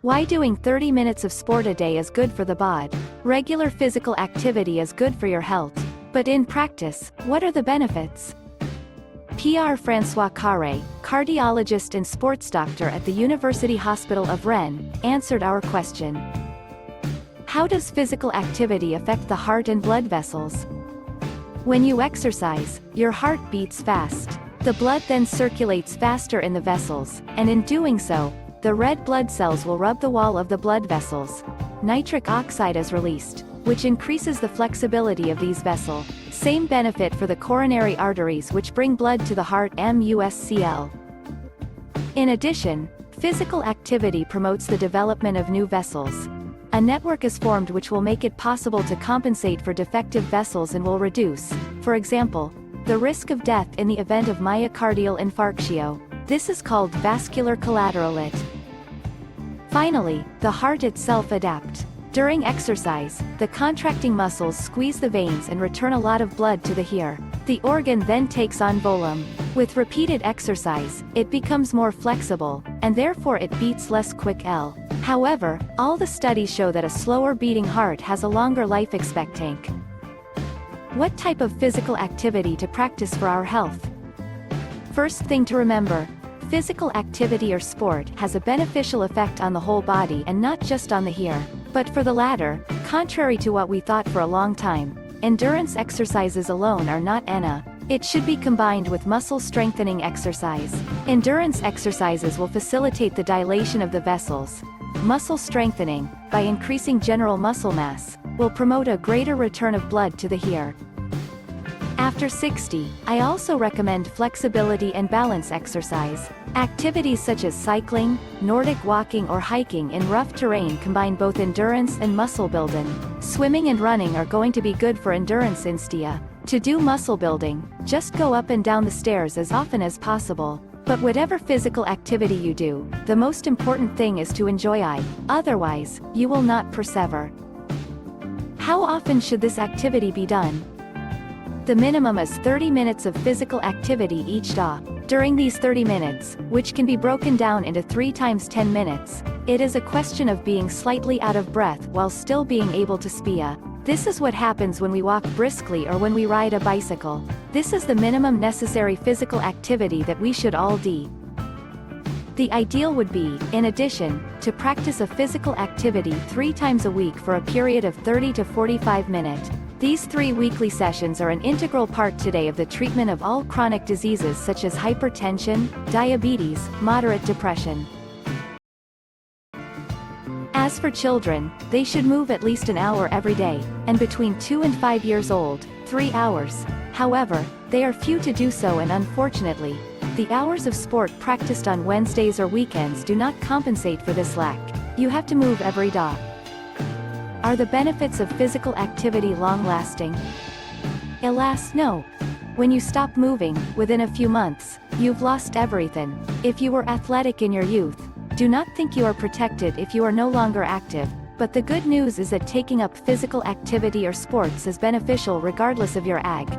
Why doing 30 minutes of sport a day is good for the bod. Regular physical activity is good for your health. But in practice, what are the benefits? François Carré, cardiologist and sports doctor at the University Hospital of Rennes, answered our question. How does physical activity affect the heart and blood vessels? When you exercise, your heart beats fast. The blood then circulates faster in the vessels, and in doing so, the red blood cells will rub the wall of the blood vessels. Nitric oxide is released, which increases the flexibility of these vessels. Same benefit for the coronary arteries, which bring blood to the heart muscle. In addition, physical activity promotes the development of new vessels. A network is formed which will make it possible to compensate for defective vessels and will reduce, for example, the risk of death in the event of myocardial infarction. This is called vascular collaterality. Finally, the heart itself adapts. During exercise, the contracting muscles squeeze the veins and return a lot of blood to the heart. The organ then takes on volume. With repeated exercise, it becomes more flexible, and therefore it beats less quick. However, all the studies show that a slower beating heart has a longer life expectancy. What type of physical activity to practice for our health? First thing to remember, physical activity or sport has a beneficial effect on the whole body and not just on the heart. But for the latter, contrary to what we thought for a long time, endurance exercises alone are not enough. It should be combined with muscle strengthening exercise. Endurance exercises will facilitate the dilation of the vessels. Muscle strengthening, by increasing general muscle mass, will promote a greater return of blood to the heart. After 60, I also recommend flexibility and balance exercise. Activities such as cycling, Nordic walking or hiking in rough terrain combine both endurance and muscle building. Swimming and running are going to be good for endurance instead. To do muscle building, just go up and down the stairs as often as possible. But whatever physical activity you do, the most important thing is to enjoy it. Otherwise, you will not persevere. How often should this activity be done? The minimum is 30 minutes of physical activity each day. During these 30 minutes, which can be broken down into 3 times 10 minutes, it is a question of being slightly out of breath while still being able to speak. This is what happens when we walk briskly or when we ride a bicycle. This is the minimum necessary physical activity that we should all do. The ideal would be, in addition, to practice a physical activity 3 times a week for a period of 30 to 45 minutes. These 3 weekly sessions are an integral part today of the treatment of all chronic diseases such as hypertension, diabetes, moderate depression. As for children, they should move at least an hour every day, and between 2 and 5 years old, 3 hours. However, they are few to do so, and unfortunately, the hours of sport practiced on Wednesdays or weekends do not compensate for this lack. You have to move every day. Are the benefits of physical activity long-lasting? Alas, no. When you stop moving, within a few months, you've lost everything. If you were athletic in your youth, do not think you are protected if you are no longer active. But the good news is that taking up physical activity or sports is beneficial regardless of your age.